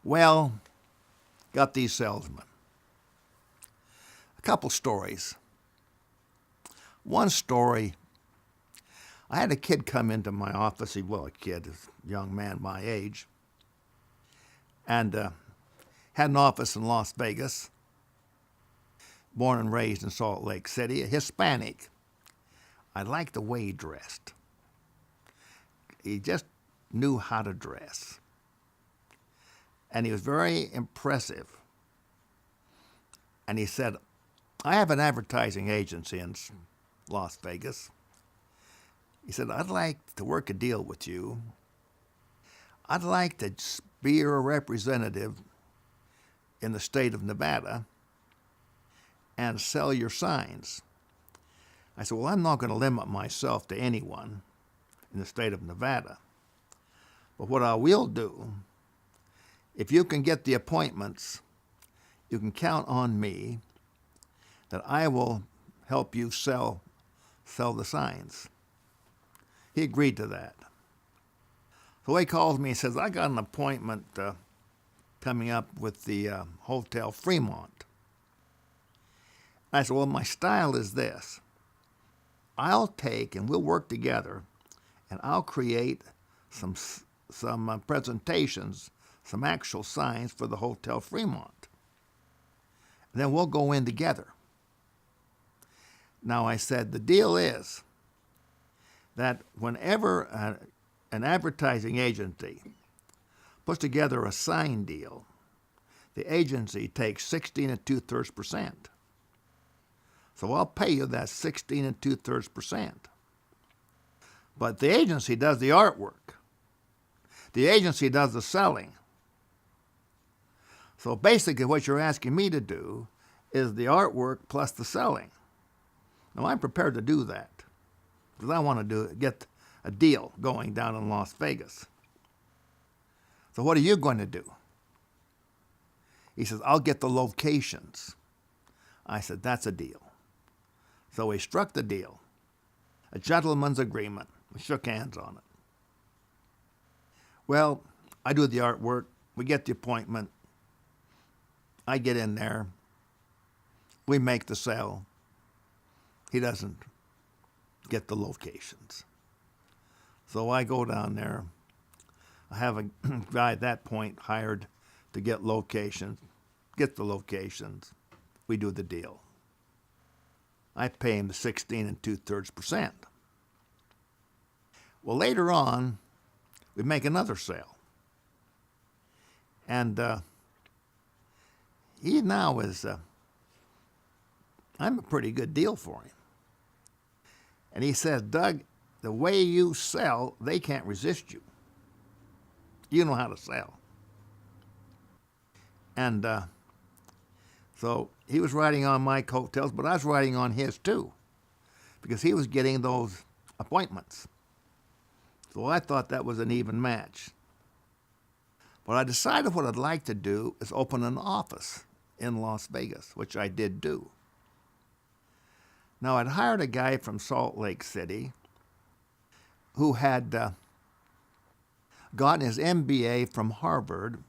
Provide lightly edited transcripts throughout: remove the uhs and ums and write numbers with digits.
Well, got these salesmen. A couple stories. One story, I had a kid come into my office. A kid, a young man my age, and had an office in Las Vegas, born and raised in Salt Lake City, a Hispanic. I liked the way he dressed. He just knew how to dress. And he was very impressive. And he said, I have an advertising agency in Las Vegas. He said, I'd like to work a deal with you. I'd like to be your representative in the state of Nevada and sell your signs. I said, well, I'm not going to limit myself to anyone in the state of Nevada. But what I will do, if you can get the appointments, you can count on me that I will help you sell the signs. He agreed to that. So he calls me and says, I got an appointment coming up with the Hotel Fremont. I said, well, my style is this. I'll take and we'll work together and I'll create some presentations, some actual signs for the Hotel Fremont. And then we'll go in together. Now I said, the deal is that whenever an advertising agency puts together a sign deal, the agency takes 16 2/3%. So I'll pay you that 16 2/3%. But the agency does the artwork. The agency does the selling. So basically what you're asking me to do is the artwork plus the selling. Now I'm prepared to do that because I want to get a deal going down in Las Vegas. So what are you going to do? He says, I'll get the locations. I said, that's a deal. So we struck the deal, a gentleman's agreement. We shook hands on it. Well, I do the artwork. We get the appointment. I get in there. We make the sale. He doesn't get the locations. So I go down there. I have a guy at that point hired to get locations, get the locations. We do the deal. I pay him the 16 2/3%. Well, later on, we make another sale. And he now is, I'm a pretty good deal for him. And he says, Doug, the way you sell, they can't resist you. You know how to sell. And so he was riding on my coattails, but I was riding on his too, because he was getting those appointments. So I thought that was an even match. But I decided what I'd like to do is open an office in Las Vegas, which I did do. Now, I'd hired a guy from Salt Lake City who had gotten his MBA from Harvard,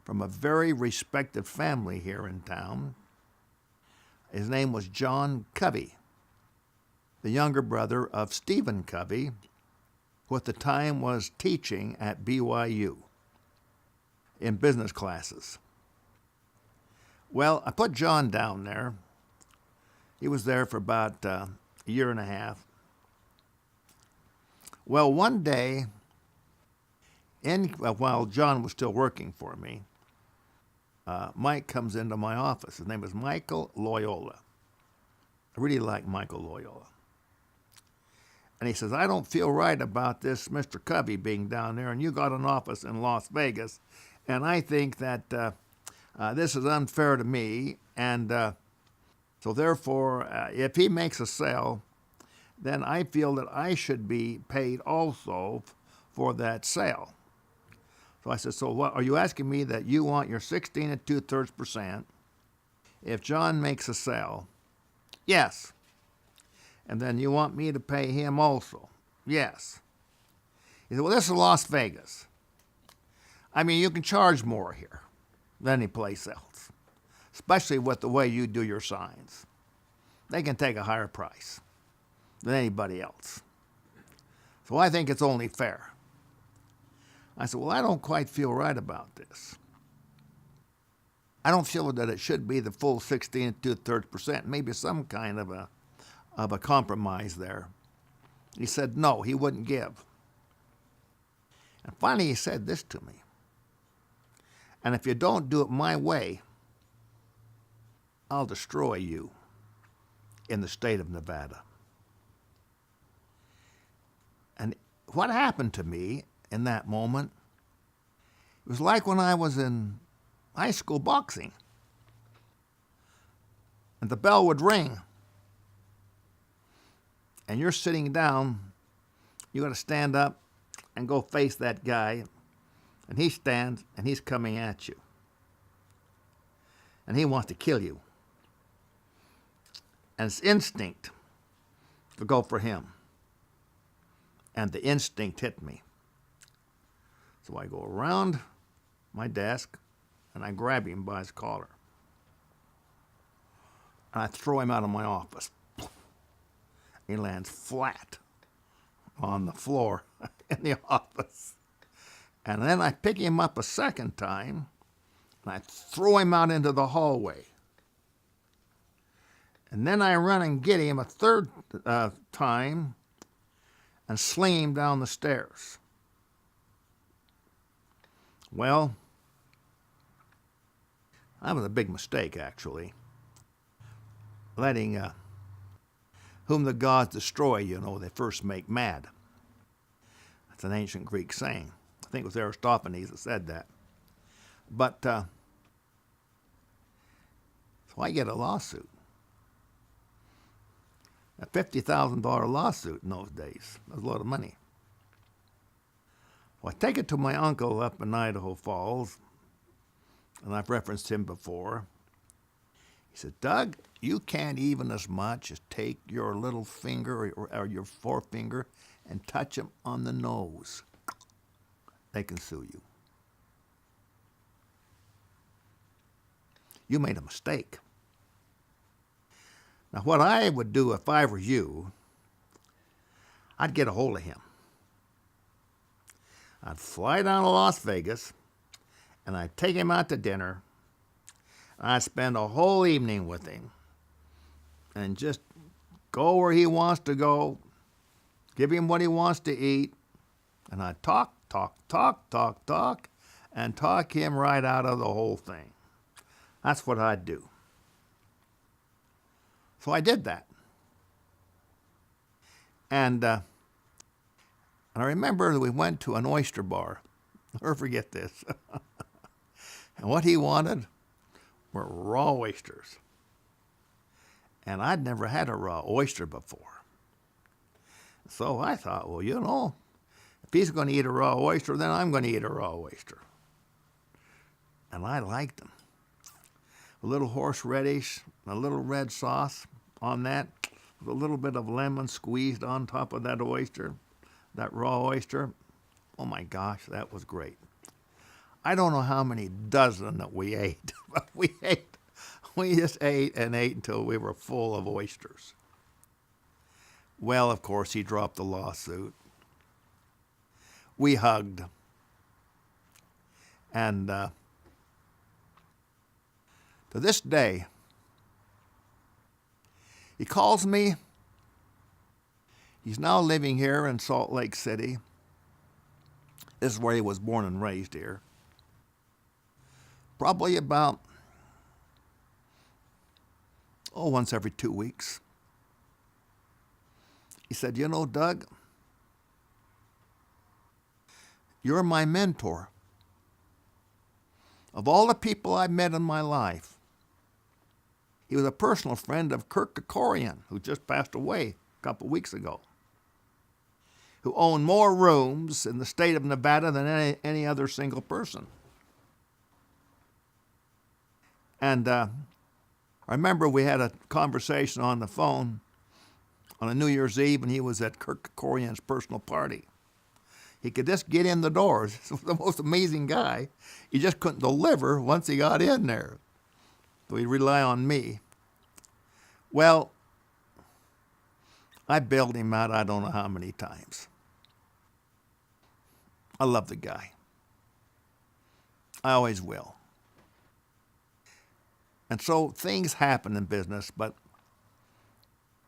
from a very respected family here in town. His name was John Covey, the younger brother of Stephen Covey, who at the time was teaching at BYU in business classes. Well, I put John down there. He was there for about a year and a half. Well, one day, while John was still working for me, Mike comes into my office. His name is Michael Loyola. I really like Michael Loyola. And he says, I don't feel right about this Mr. Covey being down there, and you got an office in Las Vegas, and I think that this is unfair to me, and so therefore, if he makes a sale, then I feel that I should be paid also for that sale. So I said, so what, are you asking me that you want your 16 2/3% if John makes a sale? Yes. And then you want me to pay him also? Yes. He said, well, this is Las Vegas. I mean, you can charge more here than any place else, especially with the way you do your signs. They can take a higher price than anybody else. So I think it's only fair. I said, well, I don't quite feel right about this. I don't feel that it should be the full 16 2/3%, maybe some kind of a compromise there. He said no, he wouldn't give. And finally he said this to me. And if you don't do it my way, I'll destroy you in the state of Nevada. And what happened to me in that moment, it was like when I was in high school boxing. And the bell would ring. And you're sitting down, you got to stand up and go face that guy. And he stands and he's coming at you. And he wants to kill you. And it's instinct to go for him. And the instinct hit me. So I go around my desk and I grab him by his collar. And I throw him out of my office. He lands flat on the floor in the office. And then I pick him up a second time and I throw him out into the hallway. And then I run and get him a third time and sling him down the stairs. Well, that was a big mistake, actually. Letting whom the gods destroy, they first make mad. That's an ancient Greek saying. I think it was Aristophanes that said that. But, so I get a lawsuit. A $50,000 lawsuit in those days. That was a lot of money. Well, I take it to my uncle up in Idaho Falls, and I've referenced him before. He said, Doug, you can't even as much as take your little finger or your forefinger and touch him on the nose. They can sue you. You made a mistake. Now, what I would do if I were you, I'd get a hold of him. I'd fly down to Las Vegas, and I'd take him out to dinner, and I'd spend a whole evening with him, and just go where he wants to go, give him what he wants to eat, and I'd talk, and talk him right out of the whole thing. That's what I'd do. So I did that. And I remember that we went to an oyster bar. I'll never forget this. And what he wanted were raw oysters. And I'd never had a raw oyster before. So I thought, well, if he's going to eat a raw oyster, then I'm going to eat a raw oyster. And I liked them. A little horseradish, a little red sauce on that, with a little bit of lemon squeezed on top of that oyster, that raw oyster. Oh my gosh, that was great. I don't know how many dozen that we ate, but we just ate and ate until we were full of oysters. Well, of course, he dropped the lawsuit. We hugged. And to this day, he calls me. He's now living here in Salt Lake City. This is where he was born and raised here. Probably about, once every 2 weeks. He said, Doug, you're my mentor. Of all the people I've met in my life, he was a personal friend of Kirk Kerkorian, who just passed away a couple of weeks ago, who owned more rooms in the state of Nevada than any other single person. And I remember we had a conversation on the phone on a New Year's Eve, and he was at Kirk Kerkorian's personal party. He could just get in the doors. He was the most amazing guy. He just couldn't deliver once he got in there. So he'd rely on me. Well, I bailed him out I don't know how many times. I love the guy. I always will. And so things happen in business, but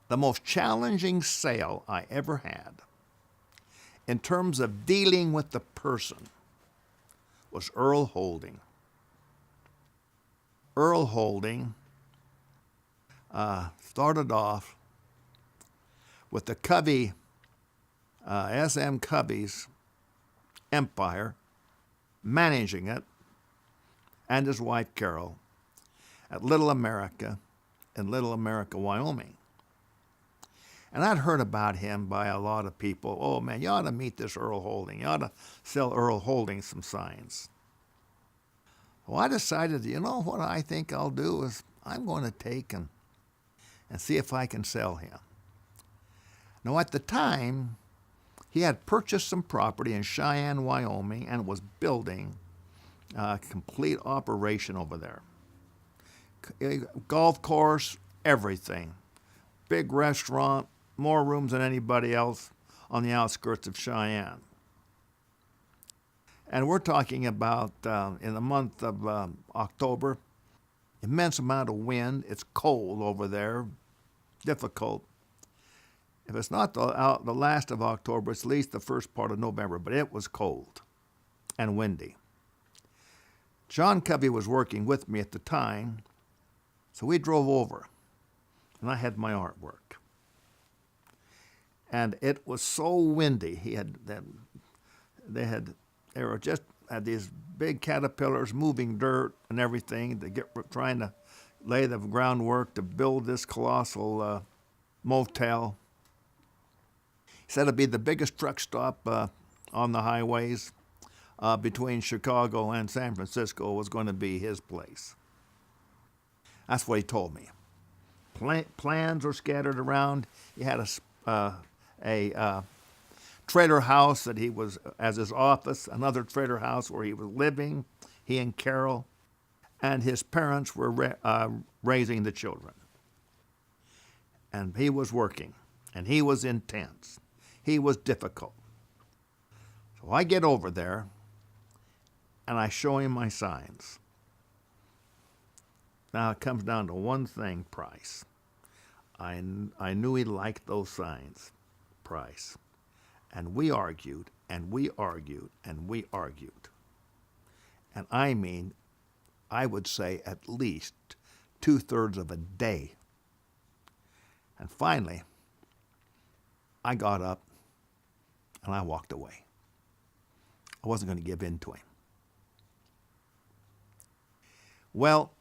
the most challenging sale I ever had in terms of dealing with the person was Earl Holding. Earl Holding started off with the Covey, S.M. Covey's empire, managing it, and his wife Carol, at Little America in Little America, Wyoming. And I'd heard about him by a lot of people. Oh, man, you ought to meet this Earl Holding. You ought to sell Earl Holding some signs. Well, I decided, you know what I think I'll do is I'm going to take and see if I can sell him. Now, at the time, he had purchased some property in Cheyenne, Wyoming, and was building a complete operation over there. Golf course, everything. Big restaurant, more rooms than anybody else on the outskirts of Cheyenne. And we're talking about in the month of October, immense amount of wind. It's cold over there, difficult. If it's not the last of October, it's at least the first part of November, but it was cold and windy. John Covey was working with me at the time, so we drove over, and I had my artwork. And it was so windy. They were just had these big caterpillars moving dirt and everything. Trying to lay the groundwork to build this colossal motel. He said it'd be the biggest truck stop on the highways between Chicago and San Francisco was going to be his place. That's what he told me. Plans were scattered around. He had a trailer house that he was as his office, another trailer house where he was living, he and Carol, and his parents were raising the children. And he was working, and he was intense. He was difficult. So I get over there, and I show him my signs. Now it comes down to one thing, price. I knew he liked those signs, price. And we argued, and we argued, and we argued. And I mean, I would say at least 2/3 of a day. And finally, I got up and I walked away. I wasn't going to give in to him. Well,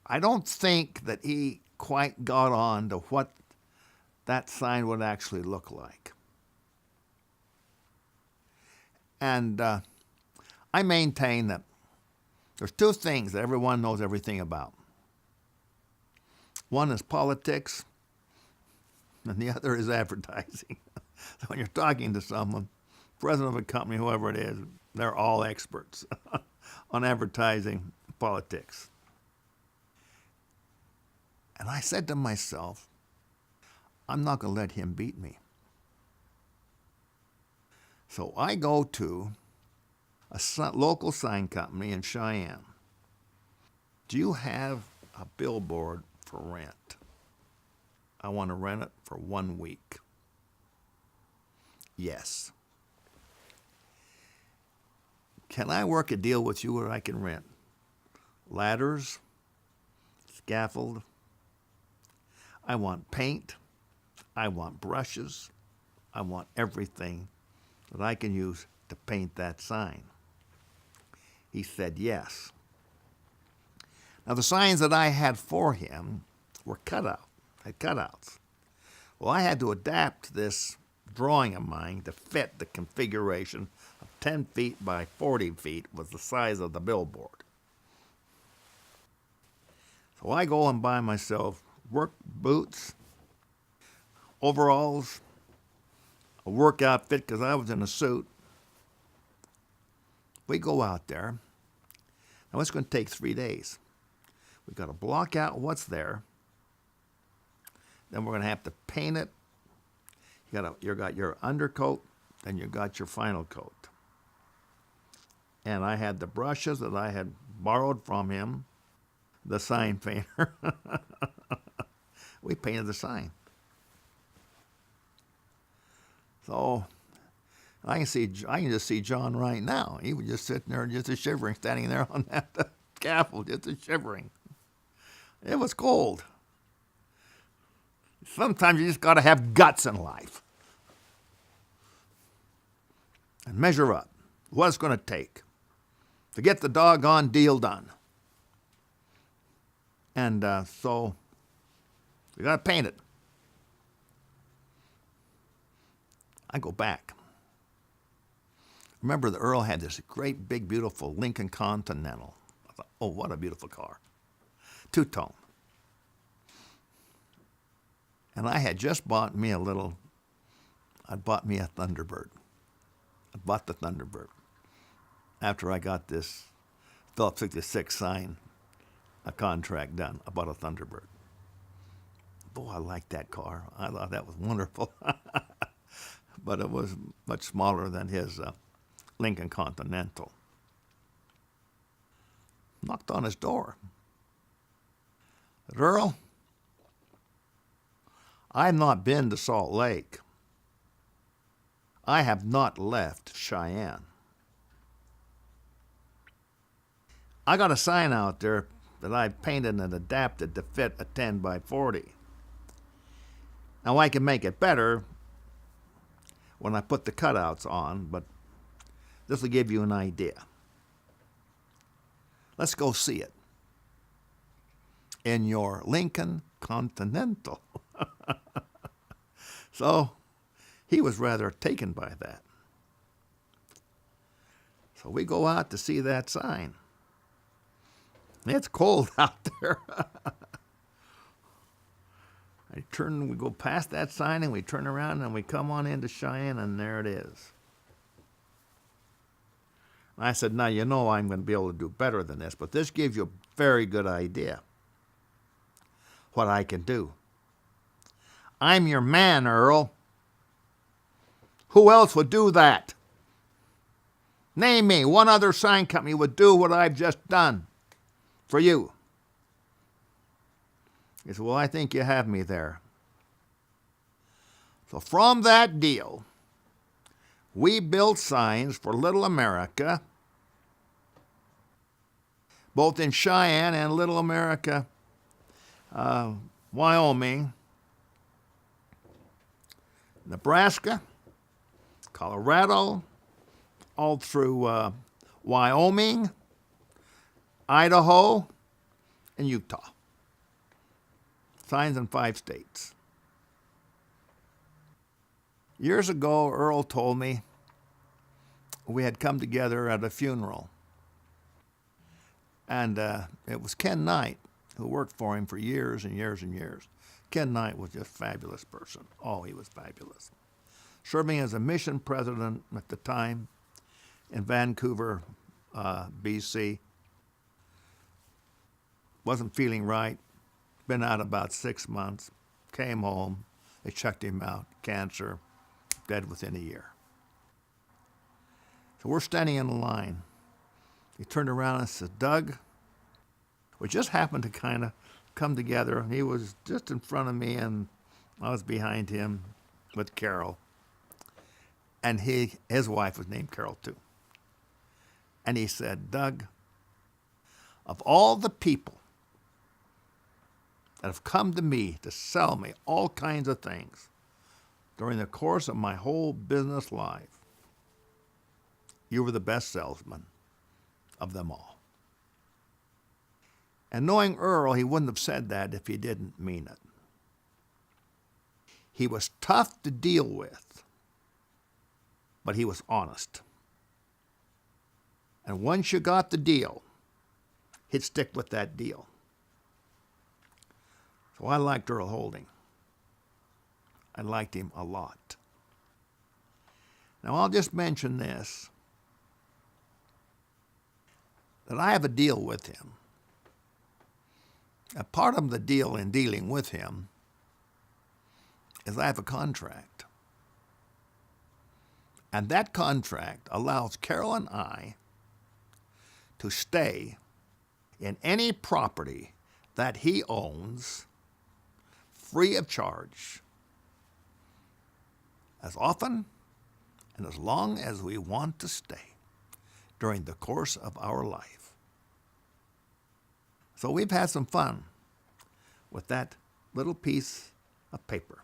I don't think that he quite got on to what that sign would actually look like. And I maintain that there's two things that everyone knows everything about. One is politics, and the other is advertising. So when you're talking to someone, president of a company, whoever it is, they're all experts on advertising, politics. And I said to myself, I'm not going to let him beat me. So I go to a local sign company in Cheyenne. Do you have a billboard for rent? I want to rent it for 1 week. Yes. Can I work a deal with you where I can rent ladders, scaffold? I want paint. I want brushes. I want everything that I can use to paint that sign. He said yes. Now the signs that I had for him were cutouts. Well, I had to adapt this drawing of mine to fit the configuration of 10 feet by 40 feet was the size of the billboard. So I go and buy myself work boots, overalls, a work outfit because I was in a suit. We go out there. Now it's going to take 3 days. We've got to block out what's there. Then we're going to have to paint it. You got your undercoat, then you got your final coat. And I had the brushes that I had borrowed from him, the sign painter. We painted the sign. So I can just see John right now. He was just sitting there, just a shivering, standing there on that scaffold, just a shivering. It was cold. Sometimes you just got to have guts in life and measure up what it's going to take to get the doggone deal done. And so we got to paint it. I go back. Remember, the Earl had this great, big, beautiful Lincoln Continental. I thought, oh, what a beautiful car. Two-tone. And I had just bought me a Thunderbird. I bought the Thunderbird after I got this Phillips 66 sign, a contract done. I bought a Thunderbird. Boy, I liked that car. I thought that was wonderful. But it was much smaller than his Lincoln Continental. Knocked on his door. Said, Earl, I have not been to Salt Lake. I have not left Cheyenne. I got a sign out there that I painted and adapted to fit a 10 by 40. Now I can make it better when I put the cutouts on, but this will give you an idea. Let's go see it. In your Lincoln Continental. So he was rather taken by that. So we go out to see that sign. It's cold out there. We go past that sign and we turn around and we come on into Cheyenne and there it is. I said, now you know I'm going to be able to do better than this, but this gives you a very good idea what I can do. I'm your man, Earl. Who else would do that? Name me one other sign company would do what I've just done for you. He said, well, I think you have me there. So from that deal, we built signs for Little America, both in Cheyenne and Little America, Wyoming, Nebraska, Colorado, all through Wyoming, Idaho, and Utah. Signs in 5 states. Years ago, Earl told me we had come together at a funeral. And it was Ken Knight, who worked for him for years and years and years. Ken Knight was just a fabulous person. Oh, he was fabulous. Serving as a mission president at the time in Vancouver, BC. Wasn't feeling right. Been out about 6 months. Came home. They checked him out. Cancer. Dead within a year. So we're standing in the line. He turned around and said, Doug, we just happened to kind of come together. He was just in front of me, and I was behind him with Carol. And his wife was named Carol, too. And he said, Doug, of all the people that have come to me to sell me all kinds of things during the course of my whole business life, you were the best salesman of them all. And knowing Earl, he wouldn't have said that if he didn't mean it. He was tough to deal with, but he was honest. And once you got the deal, he'd stick with that deal. So I liked Earl Holding. I liked him a lot. Now, I'll just mention this, that I have a deal with him. A part of the deal in dealing with him is I have a contract. And that contract allows Carol and I to stay in any property that he owns free of charge as often and as long as we want to stay during the course of our life. So we've had some fun with that little piece of paper.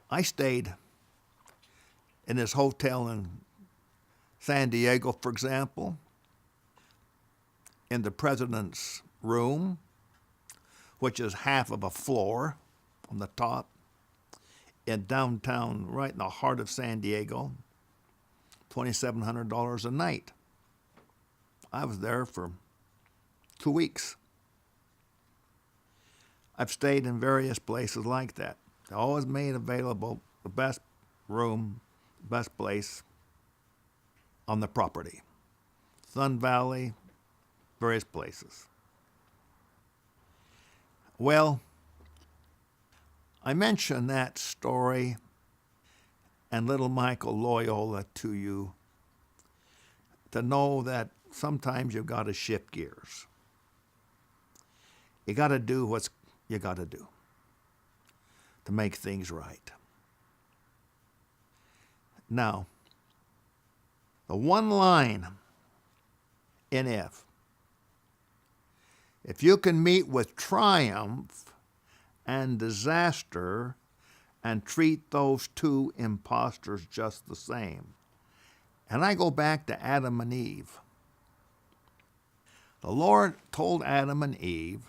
I stayed in this hotel in San Diego, for example, in the president's room, which is half of a floor on the top, in downtown, right in the heart of San Diego, $2,700 a night. I was there for 2 weeks. I've stayed in various places like that. I always made available the best room, best place on the property. Sun Valley, various places. Well, I mention that story and little Michael Loyola to you to know that sometimes you've got to shift gears. You got to do what you got to do to make things right. Now, the one line in if you can meet with triumph and disaster and treat those two impostors just the same. And I go back to Adam and Eve. The Lord told Adam and Eve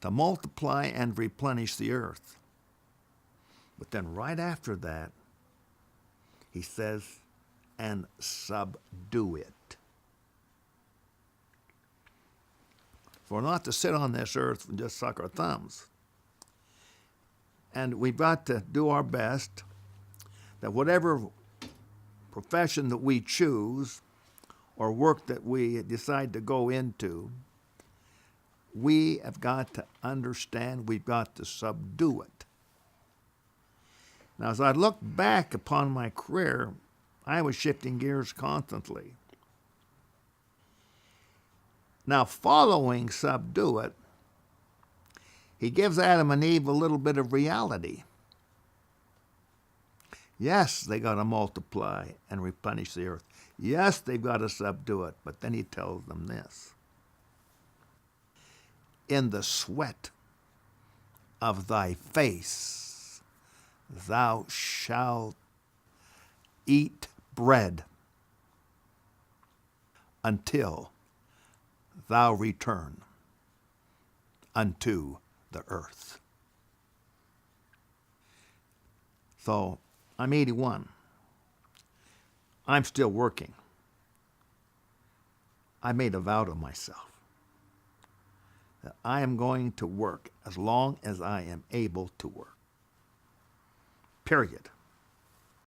to multiply and replenish the earth. But then right after that, he says, and subdue it. For not to sit on this earth and just suck our thumbs. And we've got to do our best that whatever profession that we choose or work that we decide to go into, we have got to understand we've got to subdue it. Now, as I look back upon my career, I was shifting gears constantly. Now, following subdue it, he gives Adam and Eve a little bit of reality. Yes, they got to multiply and replenish the earth. Yes, they've got to subdue it. But then he tells them this. In the sweat of thy face thou shalt eat bread until thou return unto the earth. So I'm 81. I'm still working. I made a vow to myself that I am going to work as long as I am able to work. Period.